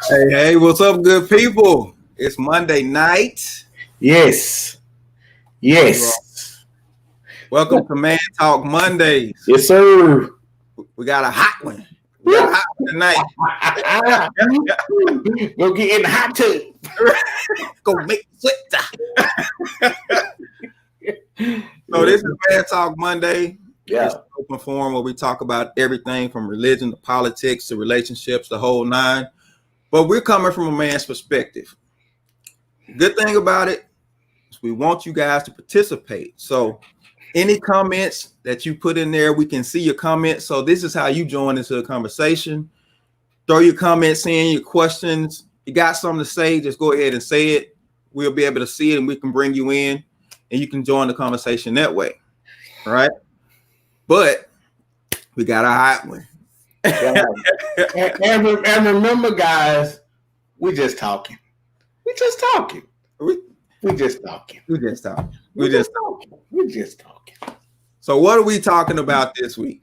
Hey, what's up, good people? It's Monday night. Yes. Welcome to Man Talk Mondays. Yes, sir. We got a hot one. We got a hot one tonight. Go get in the hot tub. Go make sweat. So this is Man Talk Monday. Yeah. It's an open forum where we talk about everything from religion to politics to relationships, the whole nine. But we're coming from a man's perspective. Good thing about it is we want you guys to participate. So any comments that you put in there, we can see your comments. So this is how you join into the conversation. Throw your comments in, your questions. You got something to say, just go ahead and say it. We'll be able to see it and we can bring you in and you can join the conversation that way. All right. But we got a hot one. and remember, guys, we're just talking. We're just talking. So what are we talking about this week?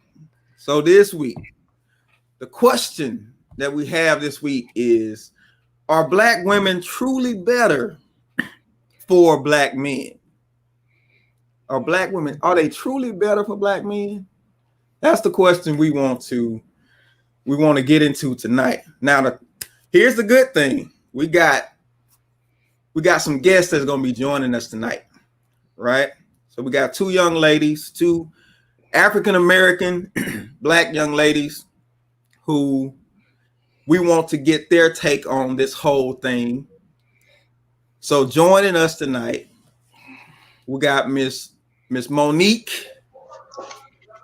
So this week, the question that we have this week is, are Black women truly better for Black men? Are Black women, are they truly better for Black men? That's the question we want to get into tonight. Now, here's the good thing. We got some guests that's going to be joining us tonight, right? So we got two young ladies, two African-American Black young ladies who we want to get their take on this whole thing. So joining us tonight, we got Miss Monique.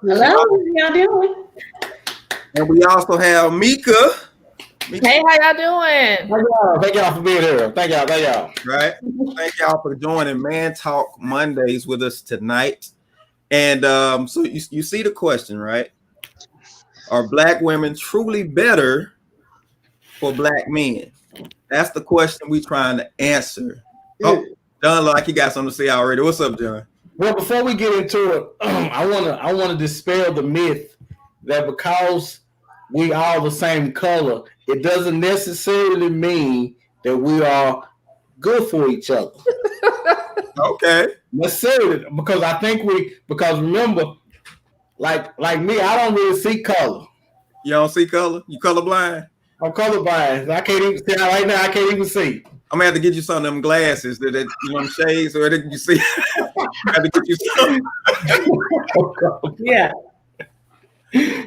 Hello, how y'all doing? And we also have Mika. Hey, how y'all doing? Thank y'all for being here. Thank y'all. Right. Thank y'all for joining Man Talk Mondays with us tonight. And so you see the question, right? Are Black women truly better for Black men? That's the question we're trying to answer. Oh, John, like you got something to say already. What's up, John? Well, before we get into it, I wanna dispel the myth that because we all the same color, it doesn't necessarily mean that we are good for each other. Okay. Necessarily, because I think because remember, like me, I don't really see color. You don't see color? You colorblind? I'm colorblind. I can't even see right now. I can't even see. I'm gonna have to get you some of them glasses that you know, shades, or that you see. I have to get you some. Yeah.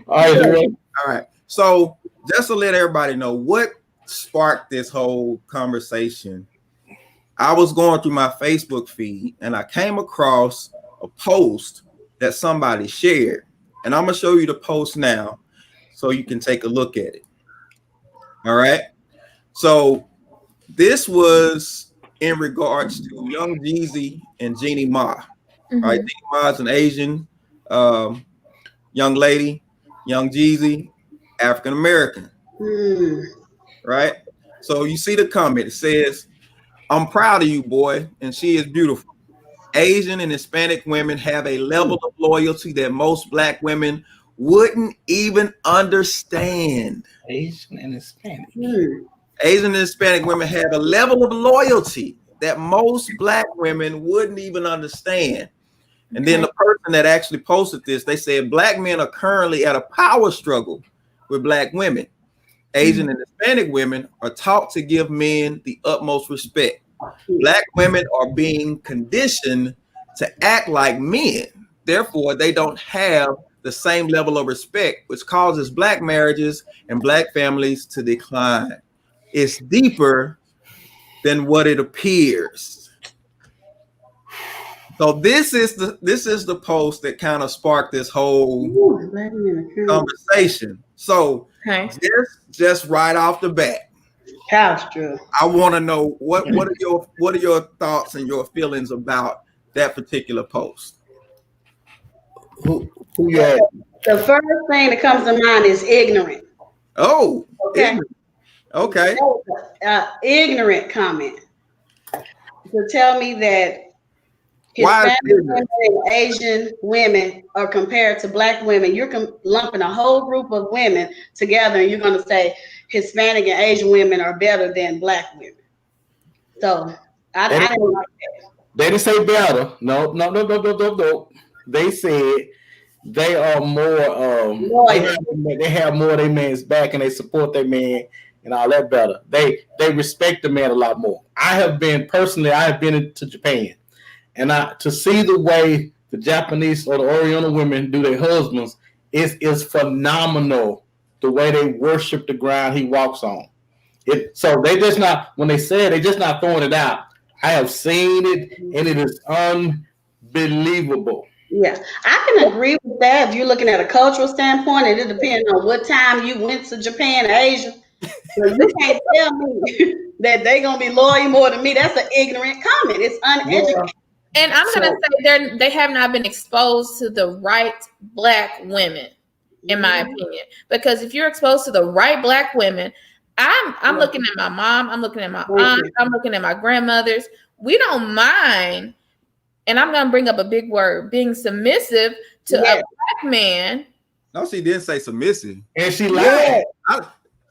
All right. So just to let everybody know what sparked this whole conversation, I was going through my Facebook feed and I came across a post that somebody shared. And I'm gonna show you the post now so you can take a look at it. All right. So this was in regards to Young Jeezy and Jeannie Ma. Mm-hmm. Right. Jeannie Ma is an Asian young lady. Young Jeezy, African American. Right. So you see the comment. It says, "I'm proud of you, boy, and she is beautiful. Asian and Hispanic women have a level of loyalty that most Black women wouldn't even understand." Asian and Hispanic. Asian and Hispanic women have a level of loyalty that most Black women wouldn't even understand. And then the person that actually posted this, they said Black men are currently at a power struggle with Black women. Asian and Hispanic women are taught to give men the utmost respect. Black women are being conditioned to act like men. Therefore, they don't have the same level of respect, which causes Black marriages and Black families to decline. It's deeper than what it appears. So this is the post that kind of sparked this whole conversation. So just right off the bat, I want to know what are your thoughts and your feelings about that particular post? Who you The first thing that comes to mind is ignorant. Oh, okay. Okay. Ignorant comment to tell me that Why? Hispanic women and Asian women are compared to black women. You're lumping a whole group of women together, and you're going to say Hispanic and Asian women are better than black women. So I didn't like that. They didn't say better. No. They said they are more. They have more of their man's back, and they support their man and all that better. They respect the man a lot more. I have been to Japan, and to see the way the Japanese or the Oriental women do their husbands is phenomenal. The way they worship the ground he walks on. So they just not, when they say it, they just not throwing it out. I have seen it, and it is unbelievable. Yeah, I can agree with that. If you're looking at a cultural standpoint, and it depends on what time you went to Japan or Asia. So you can't tell me that they're gonna be loyal more than me. That's an ignorant comment. It's uneducated. And I'm gonna say they have not been exposed to the right black women, in my opinion. Because if you're exposed to the right black women, I'm looking at my mom, I'm looking at my aunt, I'm looking at my grandmothers. We don't mind, and I'm gonna bring up a big word, being submissive to a black man. No, she didn't say submissive. And she lied.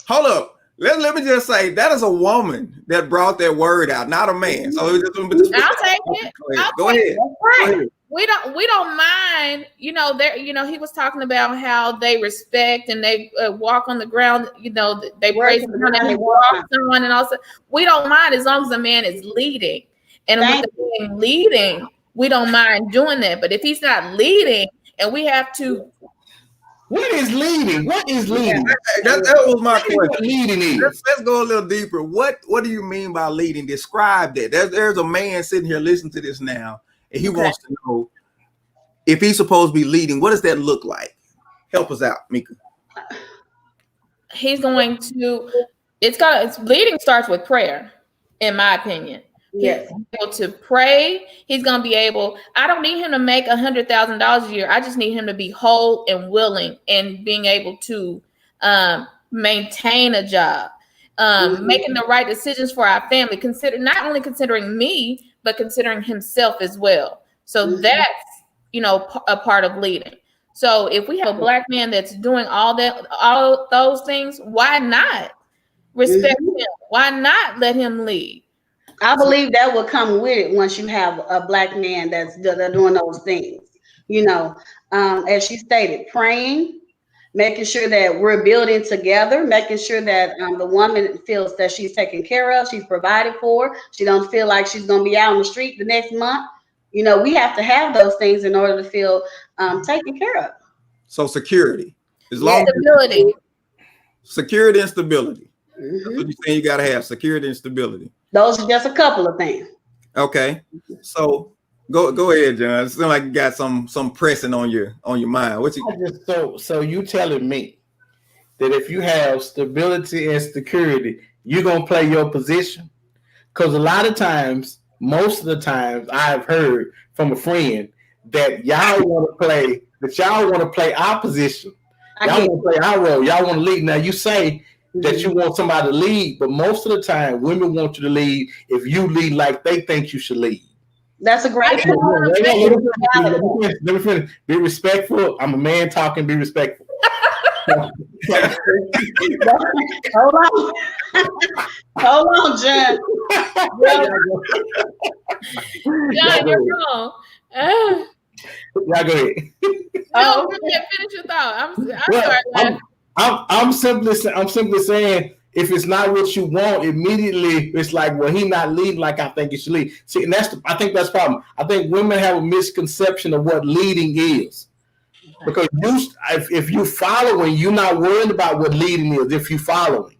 Hold up. Let me just say that is a woman that brought that word out, not a man. So I'll take it. Go ahead. Right. We don't mind, he was talking about how they respect and they walk on the ground, they praise the ground and they walk on and also we don't mind as long as the man is leading. And with the man leading, we don't mind doing that. But if he's not leading and we have to. What is leading? What is leading? That was my question. Leading is. Let's go a little deeper. What do you mean by leading? Describe that. There's a man sitting here listening to this now. And he wants to know if he's supposed to be leading, what does that look like? Help us out, Mika. He's going to, leading starts with prayer, in my opinion. Yes. He's able to pray. He's going to be able, I don't need him to make $100,000 a year. I just need him to be whole and willing and being able to maintain a job, making the right decisions for our family, not only considering me, but considering himself as well. So that's, a part of leading. So if we have a black man that's doing all those things, why not respect him? Why not let him lead? I believe that will come with it once you have a black man that's doing those things. As she stated, praying, making sure that we're building together, making sure that the woman feels that she's taken care of, she's provided for. She don't feel like she's going to be out on the street the next month. We have to have those things in order to feel taken care of. So security. Stability. Security and stability. That's what you're saying you got to have, security and stability. Those are just a couple of things. Okay. So go ahead, John. It seems like you got some pressing on your mind. So you telling me that if you have stability and security, you're gonna play your position? Because a lot of times, most of the times, I've heard from a friend that y'all want to play our position. Y'all want to play our role. Y'all want to lead. Now you say that you want somebody to lead, but most of the time, women want you to lead if you lead like they think you should lead. That's a great point. Let me finish. Be respectful. I'm a man talking. Be respectful. Hold on, John. John, you're wrong. Y'all go ahead. No, finish your thought. I'm sorry. I'm simply saying, if it's not what you want, immediately it's like, well, he not leading like I think he should lead. See, and I think that's the problem. I think women have a misconception of what leading is. Because if you following, you're not worried about what leading is. If you following,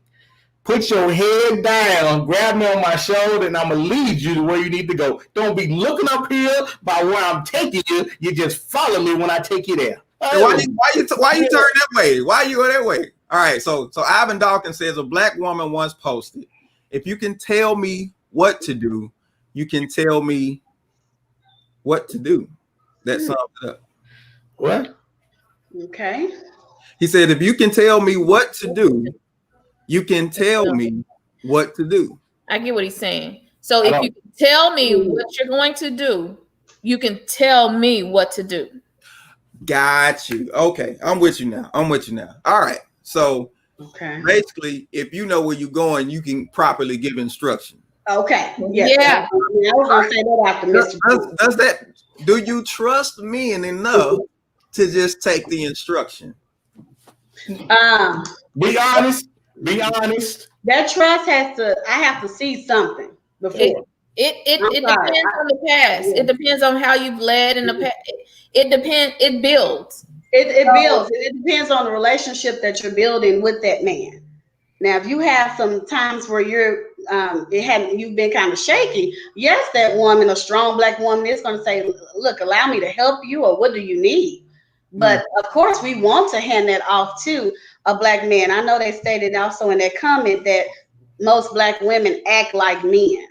put your head down, grab me on my shoulder, and I'm gonna lead you to where you need to go. Don't be looking up here by where I'm taking you. You just follow me when I take you there. Why you turn that way? Why you go that way? All right, so Ivan Dawkins says a black woman once posted, if you can tell me what to do, you can tell me what to do. That sums it up. What? Okay. He said, if you can tell me what to do, you can tell me what to do. I get what he's saying. So if you can tell me what you're going to do, you can tell me what to do. Got you. Okay, I'm with you now. All right. So basically, if you know where you're going, you can properly give instruction. Okay. Yes. Yeah. I was gonna say that after Mr. Does that? Do you trust men enough to just take the instruction? Be honest. Be honest. That trust has to. I have to see something before. It depends on the past. It depends on how you've led in the past. It depends. It builds. It builds. It depends on the relationship that you're building with that man. Now, if you have some times where you've been kind of shaky, yes, that woman, a strong Black woman, is going to say, "Look, allow me to help you," or "What do you need?" But of course, we want to hand that off to a Black man. I know they stated also in that comment that most Black women act like men.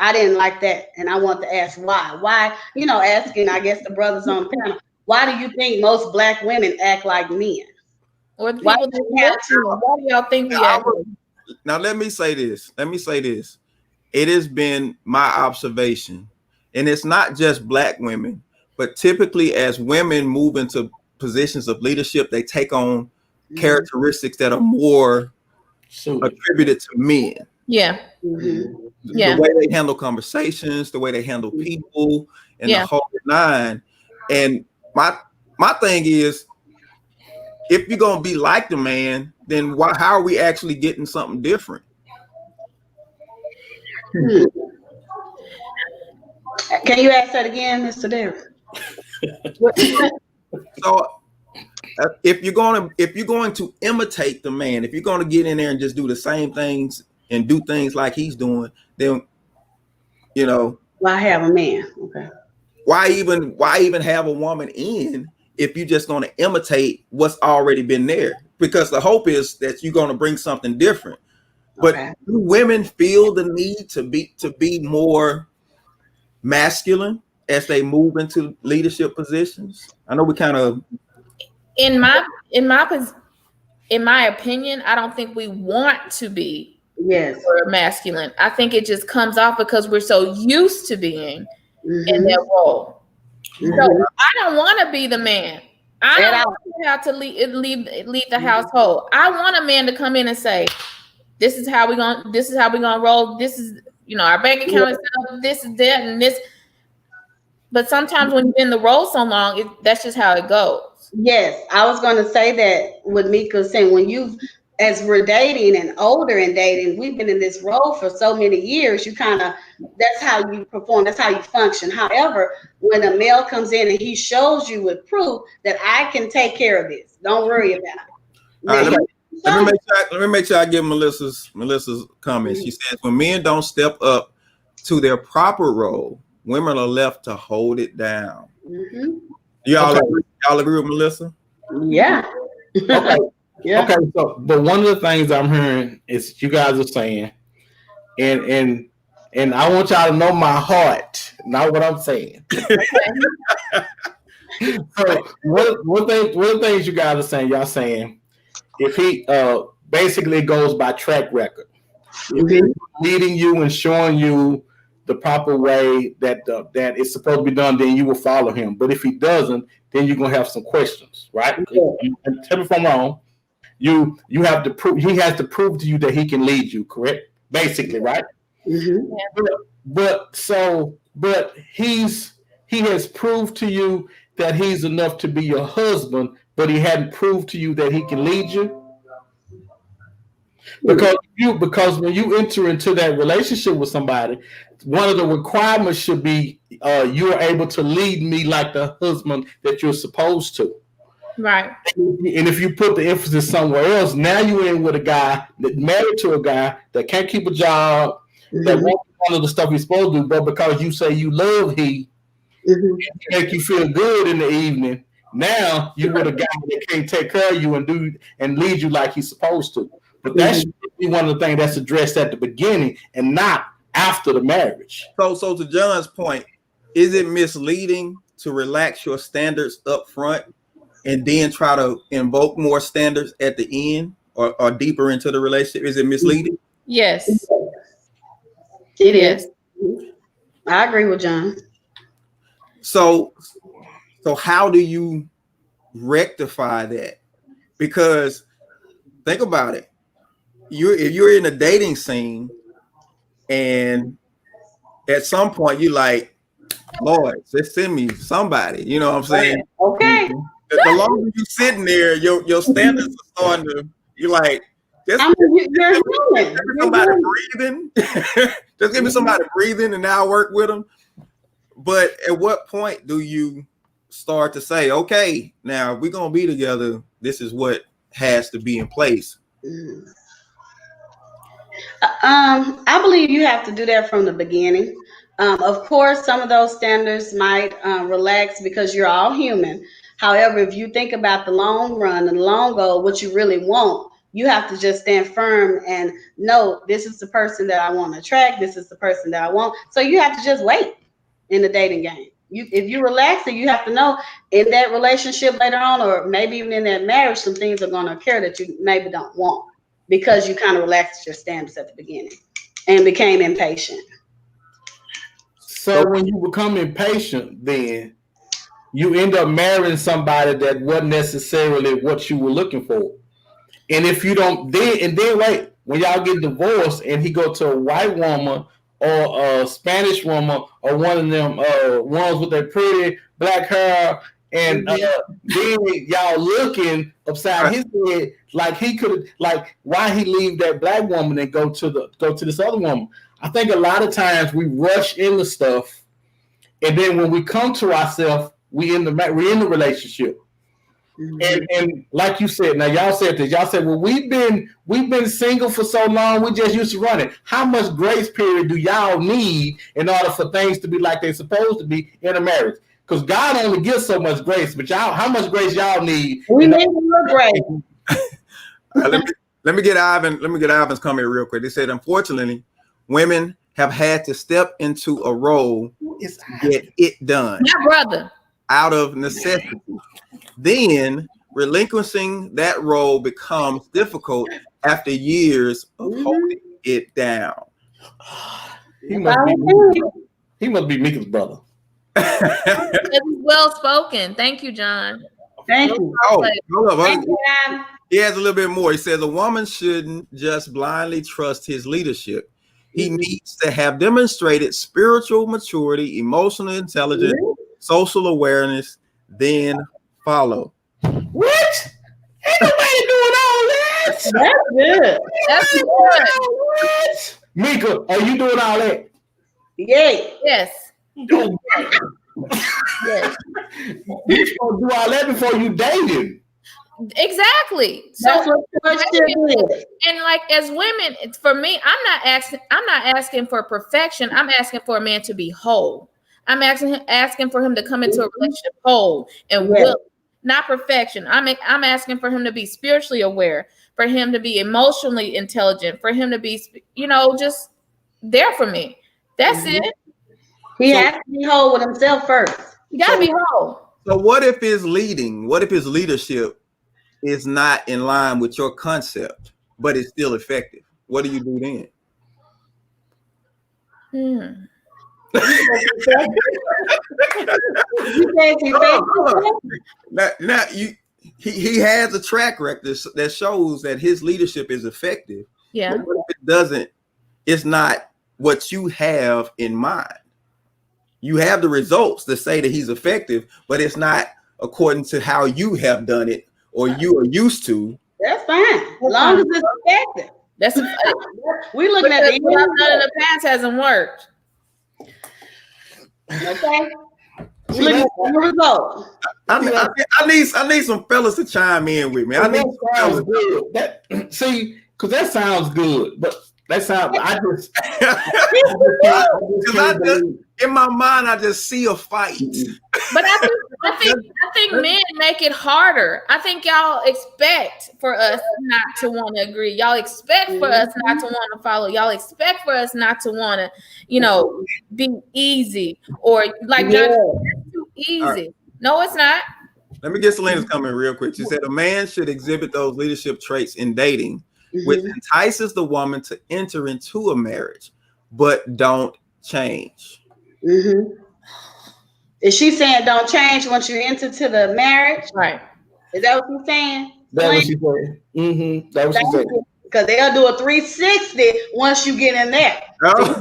I didn't like that, and I want to ask why. Why, asking, I guess, the brothers on the panel, why do you think most Black women act like men? Or the people why do y'all think we act? Now, let me say this. It has been my observation, and it's not just Black women, but typically as women move into positions of leadership, they take on characteristics that are more attributed to men. Yeah. The way they handle conversations, the way they handle people, and the whole nine. And my thing is, if you're gonna be like the man, then how are we actually getting something different? Can you ask that again, Mr. Derrick? So if you're going to imitate the man, if you're going to get in there and just do the same things and do things like he's doing, then why have a man? Okay. Why even have a woman in if you're just going to imitate what's already been there? Because the hope is that you're going to bring something different. But do women feel the need to be more masculine as they move into leadership positions? I know we kind of in my opinion, I don't think we want to be masculine. I think it just comes off because we're so used to being in that role. So I don't want to be the man. I don't want to have to lead the household. I want a man to come in and say, this is how we're gonna roll. This is, our bank account is set up, this is that and this. But sometimes when you're in the role so long, that's just how it goes. Yes, I was going to say that with Mika saying as we're dating and older in dating, we've been in this role for so many years. That's how you perform. That's how you function. However, when a male comes in and he shows you with proof that I can take care of this, don't worry about it. All right, let me make sure I give Melissa's comments. She says, when men don't step up to their proper role, women are left to hold it down. Y'all agree with Melissa? Yeah. Okay. Yeah. Okay. So, but one of the things I'm hearing is you guys are saying, and I want y'all to know my heart, not what I'm saying. So, one of the things you guys are saying, y'all saying, if he basically goes by track record, if he's leading you and showing you the proper way that it's supposed to be done, then you will follow him. But if he doesn't, then you're gonna have some questions, right? And tell me if I'm wrong. You have to prove. He has to prove to you that he can lead you, correct? Basically, right? But he has proved to you that he's enough to be your husband, but he hadn't proved to you that he can lead you. Because when you enter into that relationship with somebody, one of the requirements should be you are able to lead me like the husband that you're supposed to. Right. And if you put the emphasis somewhere else, now you're in with a guy that married to a guy that can't keep a job, that won't do all of the stuff he's supposed to do, but because you say you love he make you feel good in the evening, now you're with a guy that can't take care of you and lead you like he's supposed to. But that should be one of the things that's addressed at the beginning and not after the marriage. So to John's point, is it misleading to relax your standards up front and then try to invoke more standards at the end or deeper into the relationship? Is it misleading? So how do you rectify that? Because think about it. If you're in a dating scene and at some point you like, Lord, just send me somebody. You know what I'm saying? Okay. The longer you sitting there, your standards are starting to. You're like, just you're human. somebody breathing. Just give me somebody breathing, and now I'll work with them. But at what point do you start to say, okay, now if we're gonna be together, this is what has to be in place? I believe you have to do that from the beginning. Of course, some of those standards might relax because you're all human. However, if you think about the long run and the long goal, what you really want, you have to just stand firm and know this is the person that I want to attract. This is the person that I want. So you have to just wait in the dating game. If you relax it, you have to know in that relationship later on, or maybe even in that marriage, some things are going to occur that you maybe don't want because you kind of relaxed your standards at the beginning and became impatient. So when you become impatient, then you end up marrying somebody that wasn't necessarily what you were looking for. And if you don't, then wait, when y'all get divorced and he go to a white woman or a Spanish woman or one of them ones with their pretty black hair, and then y'all looking upside his head like he could, like, why he leave that black woman and go to this other woman? I think a lot of times we rush into stuff, and then when we come to ourselves, we're in the relationship. And like you said, now y'all said this. Y'all said, well, we've been single for so long, we just used to run it. How much grace period do y'all need in order for things to be like they're supposed to be in a marriage? Because God only gives so much grace, but y'all, how much grace y'all need? We need more grace. Let me get Ivan. Let me get Ivan's comment real quick. They said, unfortunately, women have had to step into a role to get it done. My brother. Out of necessity. Then relinquishing that role becomes difficult after years of holding it down. He must be Mika's brother. Well spoken. Thank you, John. Thank you. He has a little bit more. He says a woman shouldn't just blindly trust his leadership. He needs to have demonstrated spiritual maturity, emotional intelligence, social awareness, then follow. What? Ain't nobody doing all that. That's good. That's good. What? Mika, are you doing all that? Yay. Yes. Yes. You supposed to do all that before you dated. Exactly. That's So what is. and like as women, it's, for me, I'm not asking for perfection. I'm asking for a man to be whole. I'm asking for him to come into a relationship whole and will, not perfection. I'm asking for him to be spiritually aware, for him to be emotionally intelligent, for him to be, just there for me. That's it. He has to be whole with himself first. You gotta be whole. So what if his leadership is not in line with your concept, but it's still effective? What do you do then? Now he has a track record that shows that his leadership is effective. Yeah. But what if it doesn't? It's not what you have in mind. You have the results that say that he's effective, but it's not according to how you have done it or you are used to. That's fine, as long as it's effective. That's we're looking at what I've done in the past hasn't worked. Okay. We're looking at the result. I need some fellas to chime in with me. I need sounds good. Because that sounds good, but that sounds. In my mind, I just see a fight. But I think men make it harder. I think y'all expect for us not to want to agree. Y'all expect for us not to want to follow. Y'all expect for us not to want to, be easy or like that's too easy. Right. No, it's not. Let me get Selena's comment real quick. She said a man should exhibit those leadership traits in dating, which entices the woman to enter into a marriage, but don't change. Is she saying don't change once you enter to the marriage? Right. Is that what you're saying? That's what she said. Mm-hmm. That's what she said. Because they'll do a 360 once you get in there. Oh,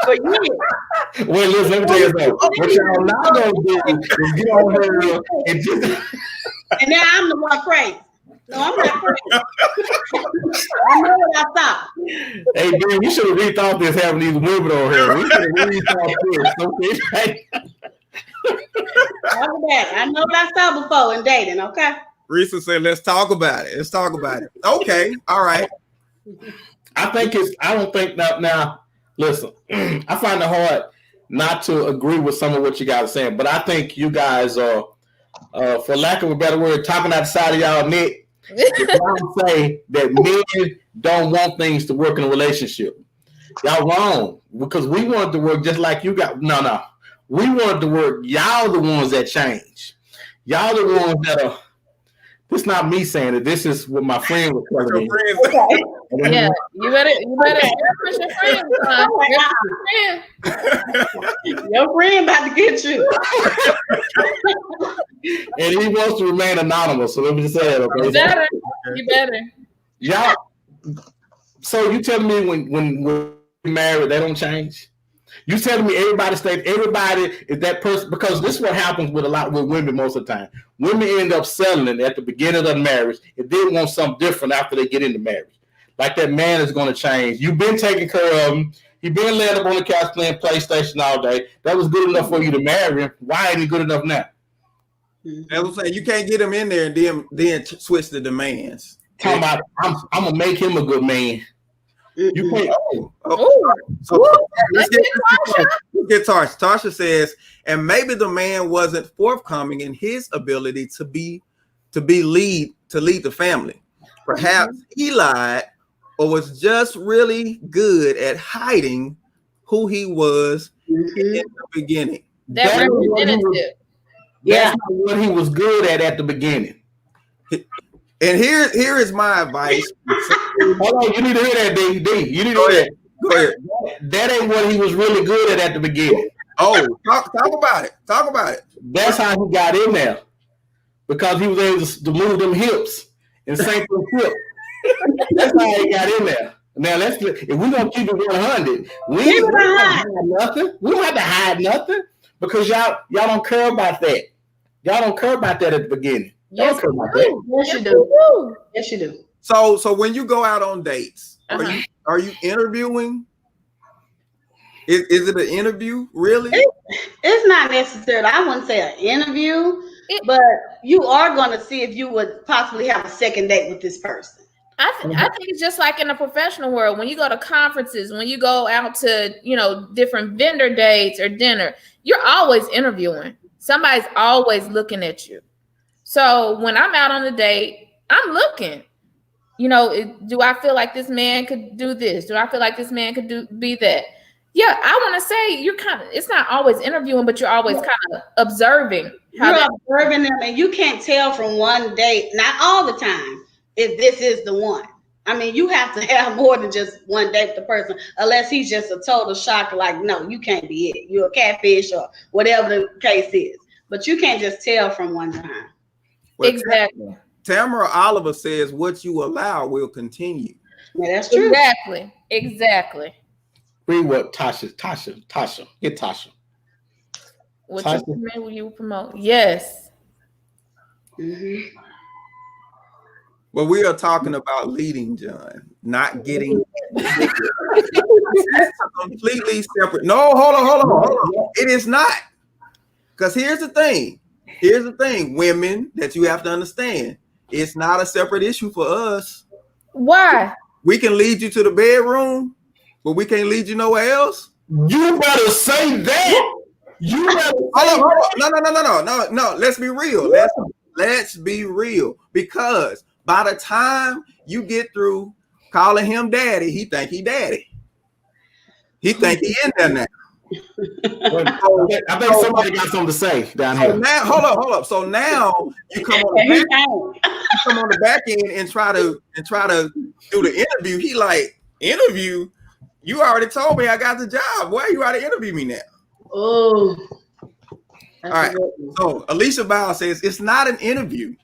For years. Well, listen, let me tell you something. What y'all not gonna do is get on her and just. And now I'm the one crazy. No, I'm not crazy. I know what I thought. Hey, man, we should have rethought this having these women on here. We should have rethought this. Okay? I know what I saw before in dating, okay? Risa said, let's talk about it. Let's talk about it. Okay. All right. I don't think now, listen, I find it hard not to agree with some of what you guys are saying, but I think you guys are, for lack of a better word, talking outside of y'all neck. Y'all say that men don't want things to work in a relationship. Y'all wrong, because we want it to work just like you got. No. We want it to work. Y'all the ones that change. Y'all the ones that are. This not me saying it. This is what my friend was telling me. Yeah, you better push your friend. Your friend about to get you. And he wants to remain anonymous. So let me just say that. Okay? You better. Y'all. So you telling me when we're married, they don't change? You telling me everybody is that person? Because this is what happens with women most of the time. Women end up settling at the beginning of the marriage if they want something different after they get into marriage. Like that man is going to change. You've been taking care of him. You've been laying up on the couch playing PlayStation all day. That was good enough for you to marry him. Why ain't he good enough now? That's what I'm saying. You can't get him in there and then switch the demands. Talking about, I'm going to make him a good man. You can't. So let's get Tasha. Tasha says, and maybe the man wasn't forthcoming in his ability to lead the family. Perhaps he lied or was just really good at hiding who he was in the beginning. That's representative. That's not what he was good at the beginning. And here is my advice. Hold on, you need to hear that, D. You need to hear that. Go ahead. That ain't what he was really good at the beginning. Oh, talk about it. Talk about it. That's how he got in there, because he was able to move them hips and sink them hips. That's how he got in there. Now if we're gonna keep it 100, we don't have to hide nothing. We don't have to hide nothing because y'all don't care about that. Y'all don't care about that at the beginning. Yes, you do. Yes, you do. So when you go out on dates, are you interviewing? Is it an interview, really? It's not necessarily. I wouldn't say an interview, but you are going to see if you would possibly have a second date with this person. I think it's just like in the professional world. When you go to conferences, when you go out to, different vendor dates or dinner, you're always interviewing. Somebody's always looking at you. So when I'm out on a date, I'm looking. Do I feel like this man could do this? Do I feel like this man could be that? Yeah, I want to say it's not always interviewing, but you're always kind of observing. You're observing them, and you can't tell from one date, not all the time, if this is the one. I mean, you have to have more than just one date with the person, unless he's just a total shocker, like, no, you can't be it. You're a catfish or whatever the case is. But you can't just tell from one time. Well, exactly. Tamara Oliver says, what you allow will continue. Yeah, that's true. Exactly. Read what Tasha. Get Tasha. What you promote? Yes. Mm-hmm. Well, we are talking about leading, John, not getting completely separate. No, hold on. It is not. Because here's the thing. Women, that you have to understand. It's not a separate issue for us. Why? We can lead you to the bedroom, but we can't lead you nowhere else. You better say that. No. Let's be real. Let's be real. Because by the time you get through calling him daddy, he think he daddy. He think he in there now. I think somebody got something to say down here. Now, hold up. So now you come on the back end and try to do the interview. He like, interview? You already told me I got the job. Why you out to interview me now? Oh. All right. So Alicia Bowles says it's not an interview,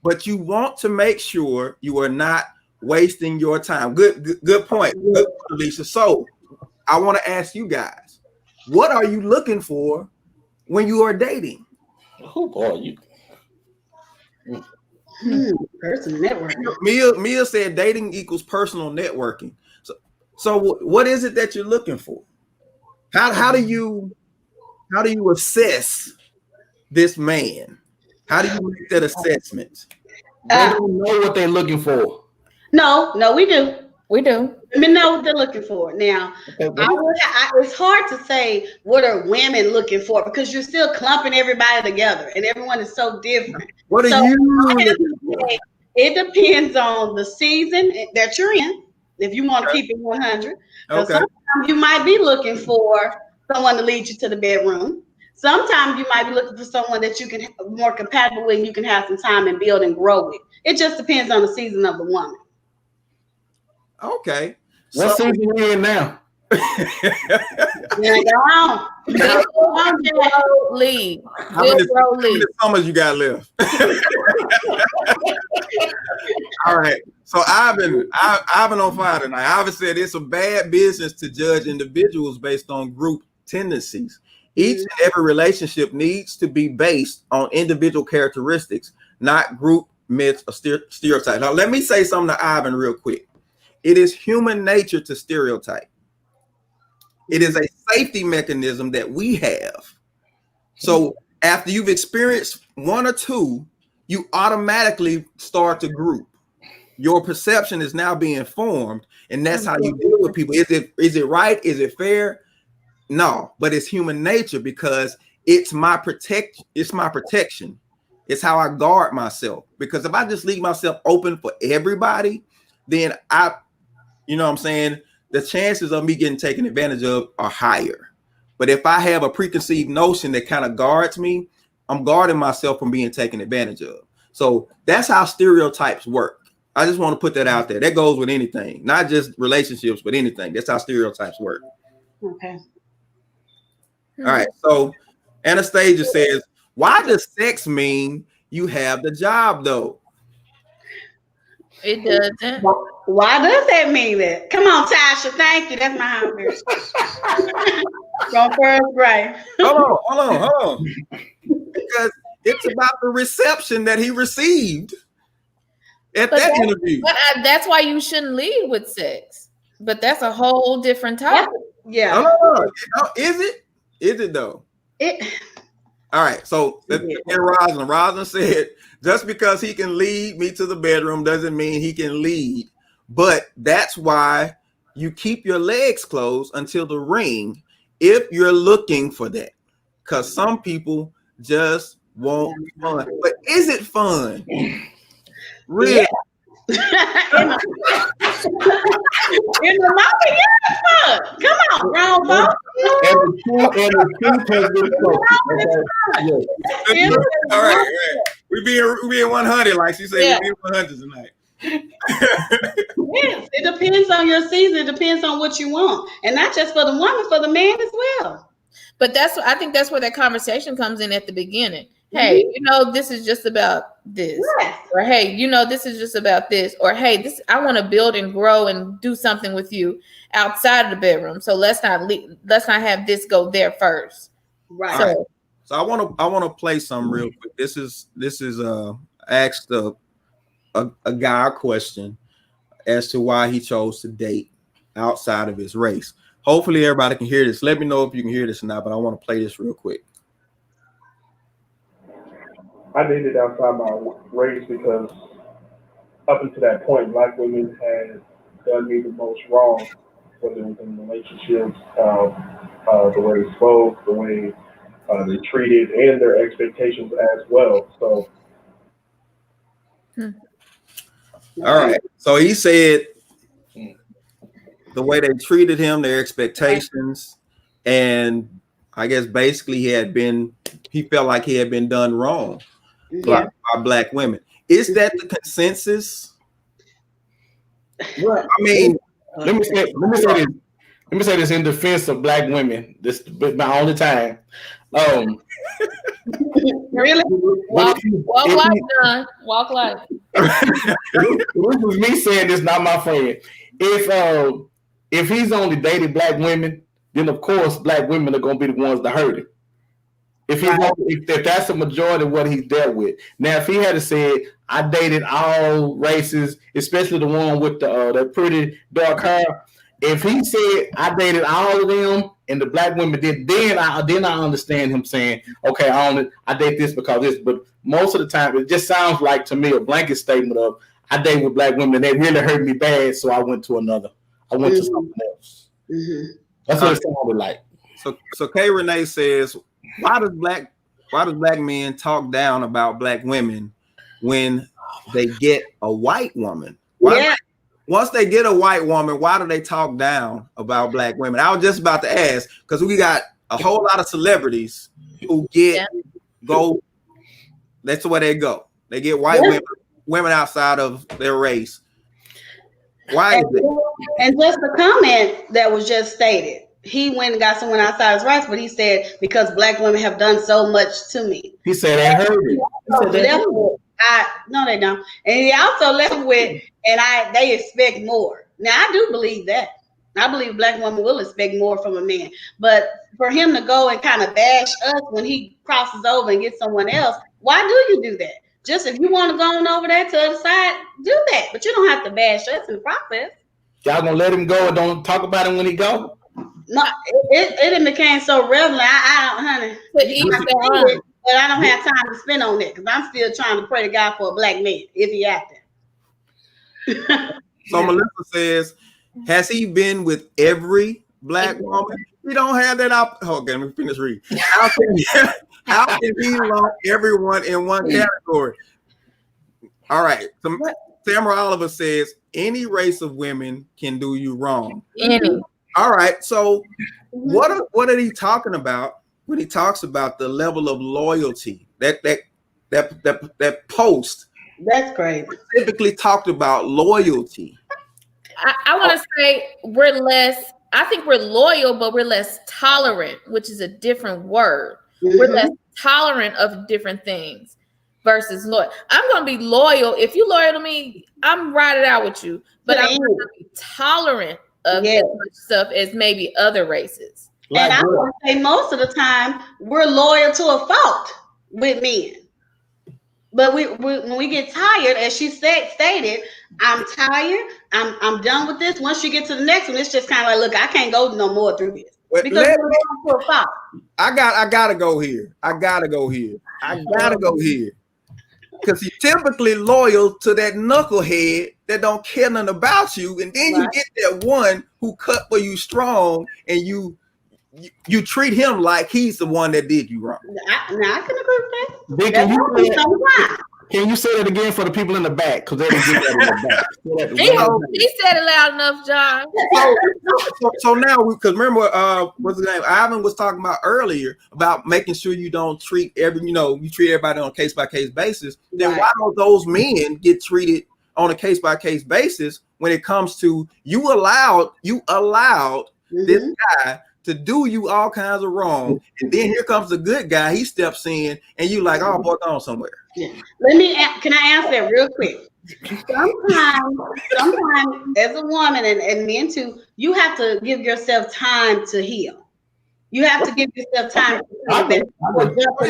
but you want to make sure you are not wasting your time. Good point. Good, Alicia. So I want to ask you guys, what are you looking for when you are dating? Oh boy, you. Personal networking. Mia said dating equals personal networking. So what is it that you're looking for? How do you assess this man? How do you make that assessment? They don't know what they're looking for. No, we do. We do. Let me know what they're looking for. Now, it's hard to say what are women looking for because you're still clumping everybody together and everyone is so different. What are you looking for? It depends on the season that you're in. If you want to keep it 100, okay. Sometimes you might be looking for someone to lead you to the bedroom. Sometimes you might be looking for someone that you can more compatible with and you can have some time and build and grow with. It just depends on the season of the woman. Okay. What season we in now? Yeah, go on. League. How many summers you got left? All right. So Ivan on fire tonight. Ivan said it's a bad business to judge individuals based on group tendencies. Each and every relationship needs to be based on individual characteristics, not group myths or stereotypes. Now, let me say something to Ivan real quick. It is human nature to stereotype. It is a safety mechanism that we have. So after you've experienced one or two, you automatically start to group. Your perception is now being formed, and that's how you deal with people. Is it right? Is it fair? No, but it's human nature because it's my protection. It's my protection. It's how I guard myself. Because if I just leave myself open for everybody, then you know what I'm saying? The chances of me getting taken advantage of are higher. But if I have a preconceived notion that kind of guards me, I'm guarding myself from being taken advantage of. So that's how stereotypes work. I just want to put that out there. That goes with anything, not just relationships, but anything. That's how stereotypes work. Okay. All right. So Anastasia says, why does sex mean you have the job though? It doesn't. Why does that mean that? Come on, Tasha. Thank you. That's my house. From first grade. Hold on. Because it's about the reception that he received at that interview. But that's why you shouldn't lead with sex. But that's a whole different topic. Yeah. Is it? Is it though? All right. So Rosin said, just because he can lead me to the bedroom doesn't mean he can lead. But that's why you keep your legs closed until the ring if you're looking for that. Because some people just want fun. But is it fun? Really? Yeah. In the moment, yeah, it's fun. Come on, wrong boat. All right. We being 100, like she said. We being 100 tonight. Yes, it depends on your season. It depends on what you want, and not just for the woman, for the man as well. But I think that's where that conversation comes in at the beginning. Hey, this is just about this. Yes. Or hey, this is just about this. Or hey, I want to build and grow and do something with you outside of the bedroom. So let's not have this go there first. Right. So I want to play some real quick. This is asked a guy a question as to why he chose to date outside of his race. Hopefully everybody can hear this. Let me know if you can hear this or not, but I want to play this real quick. I dated outside my race because up until that point, Black women had done me the most wrong, whether it was in relationships, the way they spoke, the way they treated, and their expectations as well. So, all right. So he said the way they treated him, their expectations, and I guess basically he felt like he had been done wrong by Black women. Is that the consensus? Well, I mean, let me say this. let me say this in defense of black women. This is my only time. Really? Walk life, John. Walk life. This was me saying this, not my friend. If he's only dated black women, then of course black women are gonna be the ones that hurt him. If that's the majority of what he's dealt with. Now, if he had said, I dated all races, especially the one with the pretty dark hair. If he said I dated all of them and the black women did, then I understand him saying, okay, I date this because this. But most of the time, it just sounds like to me a blanket statement of I date with black women. They really hurt me bad, so I went to another. I went to something else. Mm-hmm. That's what it sounded like. So K Renee says, why does black men talk down about black women when they get a white woman? Once they get a white woman, why do they talk down about black women? I was just about to ask, because we got a whole lot of celebrities who go. That's where they go. They get white women outside of their race. Why is it? And just the comment that was just stated, he went and got someone outside his rights, but he said, because black women have done so much to me. He said they heard it. No, they don't. And he also left with, they expect more. Now, I do believe that. I believe black women will expect more from a man. But for him to go and kind of bash us when he crosses over and gets someone else, why do you do that? Just if you want to go on over there to the other side, do that. But you don't have to bash us in the process. Y'all gonna let him go and don't talk about him when he go? No, it became so relevant. I don't, honey. But I don't have time to spend on it because I'm still trying to pray to God for a black man if he out there. So Melissa says, has he been with every black woman? We don't have that up. Okay, let me finish reading. How can he lump everyone in one category? All right. So Tamara Oliver says, any race of women can do you wrong. Any. All right. So what are he talking about when he talks about the level of loyalty? That post. That's crazy. Specifically talked about loyalty. I want to say I think we're loyal, but we're less tolerant, which is a different word. Mm-hmm. We're less tolerant of different things versus loyal. I'm going to be loyal. If you're loyal to me, I'm riding out with you, but I'm going to be tolerant of as much stuff as maybe other races. And I would say most of the time we're loyal to a fault with men. But when we get tired, as she stated, I'm tired. I'm done with this. Once you get to the next one, it's just kind of like, look, I can't go no more through this. Because we're loyal to a fault. I gotta go here. Because you're typically loyal to that knucklehead that don't care nothing about you, and then you get that one who cut for you strong, and you treat him like he's the one that did you wrong. I can agree with that. Can you say that again for the people in the back? Because they didn't get that in the back. He said it loud enough, John. So now, because remember, what's his name? Ivan was talking about earlier about making sure you don't treat you treat everybody on a case by case basis. Then why don't those men get treated on a case by case basis when it comes to you allowed this guy to do you all kinds of wrong, and then here comes the good guy. He steps in, and you like, oh boy, gone somewhere. Yeah. Can I answer that real quick? Sometimes as a woman and men too, you have to give yourself time to heal. You have to give yourself time to jumping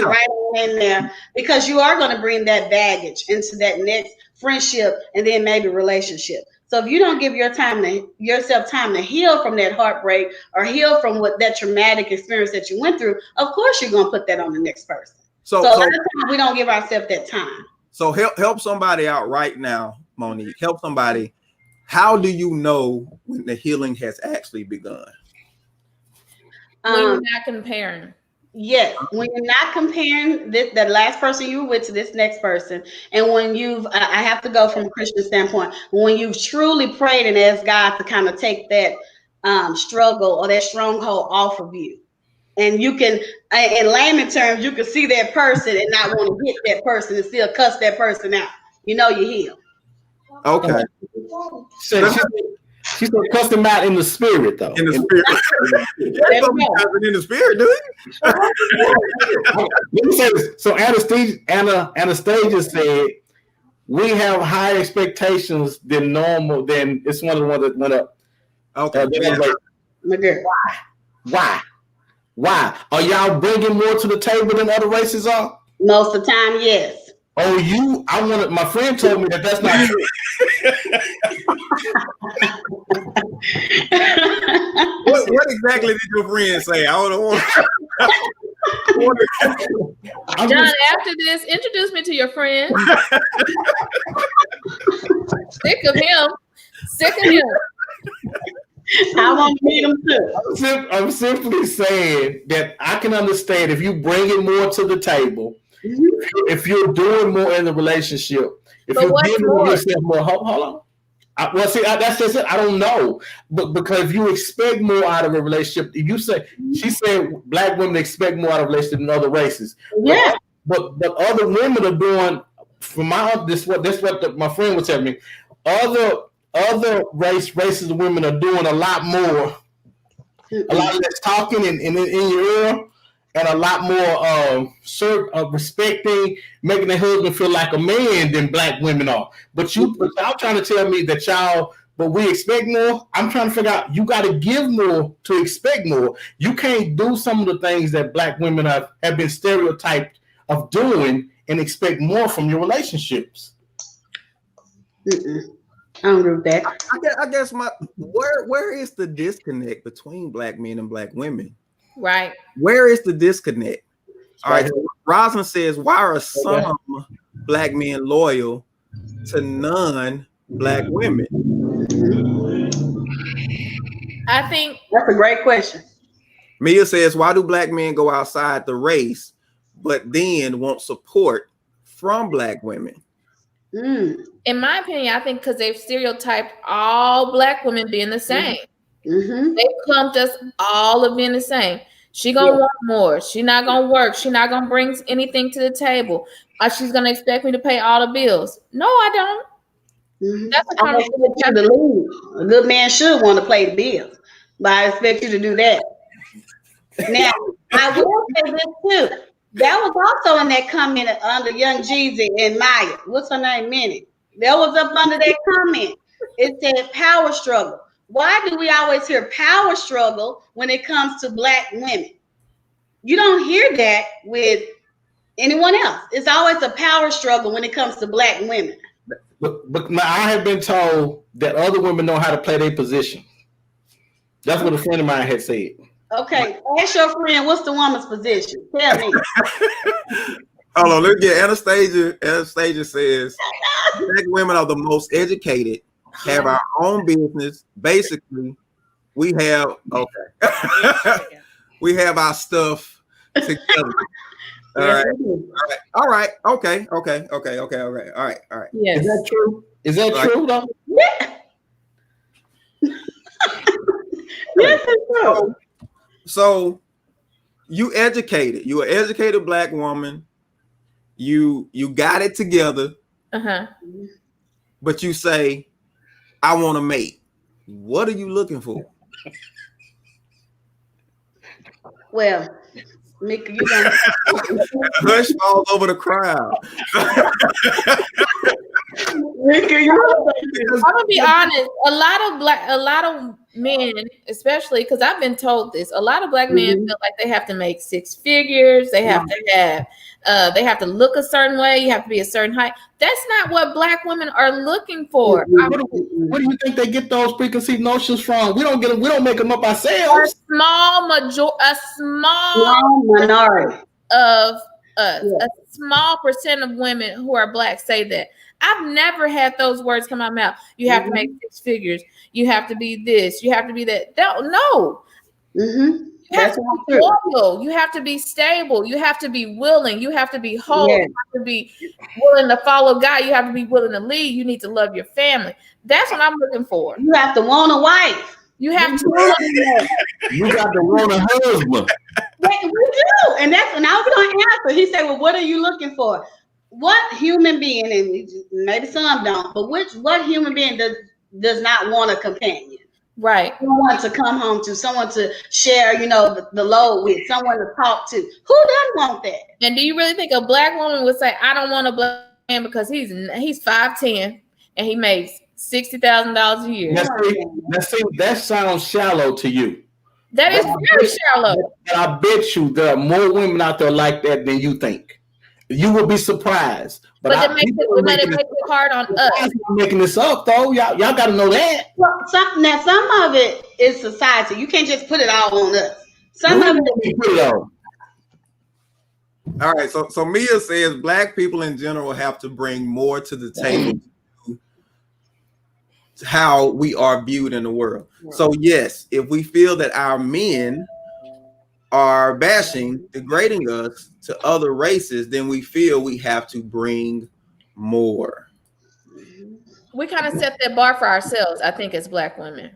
right in there, because you are going to bring that baggage into that next friendship and then maybe relationship. So if you don't give yourself time to heal from that heartbreak or heal from that traumatic experience that you went through, of course you're going to put that on the next person. So a lot of times we don't give ourselves that time. So help somebody out right now, Monique. Help somebody. How do you know when the healing has actually begun? When you're not comparing. Yes, when you're not comparing the last person you were with to this next person, and when I have to go from a Christian standpoint, when you've truly prayed and asked God to kind of take that struggle or that stronghold off of you, and you can, in layman terms, you can see that person and not want to hit that person and still cuss that person out. You know you heal. Okay. She said cuss them out in the spirit, though. In the spirit. There we go. In the spirit, dude. Let me say this. So Anastasia said, we have higher expectations than normal. Than it's one of the ones that went up. Okay. My girl. Why? Are y'all bringing more to the table than other races are? Most of the time, yes. Oh, my friend told me that's not true. What exactly did your friend say? I don't know. John, after this, introduce me to your friend. Sick of him. I want to meet him too. I'm simply saying that I can understand if you bring it more to the table, if you're doing more in the relationship, if But you're what's giving more? yourself more. Hold on. That's just it. I don't know, but because if you expect more out of a relationship, she said black women expect more out of a relationship than other races. Yeah. But other women are doing. My friend was telling me. Other races of women are doing a lot more, a lot less talking in your ear, and a lot more respecting, making their husband feel like a man than black women are. But y'all trying to tell me that but we expect more. I'm trying to figure out, you got to give more to expect more. You can't do some of the things that black women have been stereotyped of doing and expect more from your relationships. I don't agree with that. I guess where is the disconnect between black men and black women? Right. Where is the disconnect? All right. So Roslyn says, why are some black men loyal to non-black women? I think That's a great question. Mia says, why do black men go outside the race, but then want support from black women? In my opinion, I think because they've stereotyped all black women being the same. Mm-hmm. They clumped us all of being the same. She gonna want more. She not gonna work. She not gonna bring anything to the table. She's gonna expect me to pay all the bills. No, I don't. Mm-hmm. That's a conversation. A good man should want to pay the bills, but I expect you to do that. Now, I will say this too. That was also in that comment under Young Jeezy and Maya. What's her name? Minnie. That was up under that comment. It said power struggle. Why do we always hear power struggle when it comes to black women? You don't hear that with anyone else. It's always a power struggle when it comes to black women. But I have been told that other women know how to play their position. That's what a friend of mine had said. Okay, ask your friend, what's the woman's position? Tell me. Hold on, let's get Anastasia. Anastasia says, black women are the most educated, have our own business. Basically, we have, we have our stuff together. All right. Okay. All right. Yes. Is that true? Is that true, though? Yeah. Yes, it's true. So you educated. You're an educated black woman. You got it together. But you say, I want a mate. What are you looking for? Well, Mika, you gonna Hush all over the crowd. Mika, I'm gonna be honest. A lot of men, especially because I've been told this, a lot of black men feel like they have to make six figures. They have to have, they have to look a certain way. You have to be a certain height. That's not what black women are looking for. Where do you think they get those preconceived notions from? We don't get them. We don't make them up ourselves. A small minority of us, a small percent of women who are black say that. I've never had those words come out of my mouth. You have to make six figures. You have to be this. You have to be that. No. You have to be loyal. You have to be stable. You have to be willing. You have to be whole. You have to be willing to follow God. You have to be willing to lead. You need to love your family. That's what I'm looking for. You have to want a wife. You have to. You got to want a husband. We do, and I was going to answer. He said, "Well, what are you looking for? What human being, and maybe some don't, but what human being does not want a companion? Right. Someone to come home to, someone to share, the load with, someone to talk to. Who doesn't want that? And do you really think a black woman would say, I don't want a black man because he's 5'10" and he makes $60,000 a year? That sounds shallow to you. That is very shallow. And I bet you there are more women out there like that than you think. You will be surprised. But it makes it hard on us. I'm making this up, though. Y'all got to know that. Well, some of it is society. You can't just put it all on us. Some of it. Put it on. All right, so Mia says black people in general have to bring more to the table to how we are viewed in the world. So yes, if we feel that our men are degrading us to other races, then we feel we have to bring more. We kind of set that bar for ourselves, I think, as black women.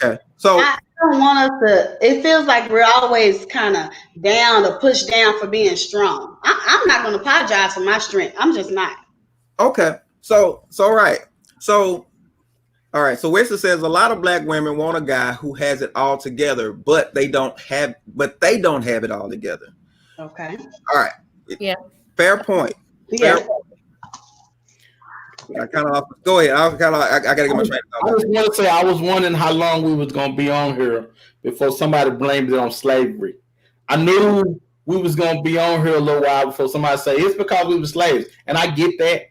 Okay, so I don't want us to. It feels like we're always kind of down or pushed down for being strong. I'm not going to apologize for my strength. I'm just not. Okay, so right, so all right. So Wesley says a lot of black women want a guy who has it all together, but they don't have it all together. Okay. All right. Yeah. Fair point. Yeah. I kind of go ahead. I gotta get my train. I just want to say I was wondering how long we was gonna be on here before somebody blamed it on slavery. I knew we was gonna be on here a little while before somebody say it's because we were slaves, and I get that.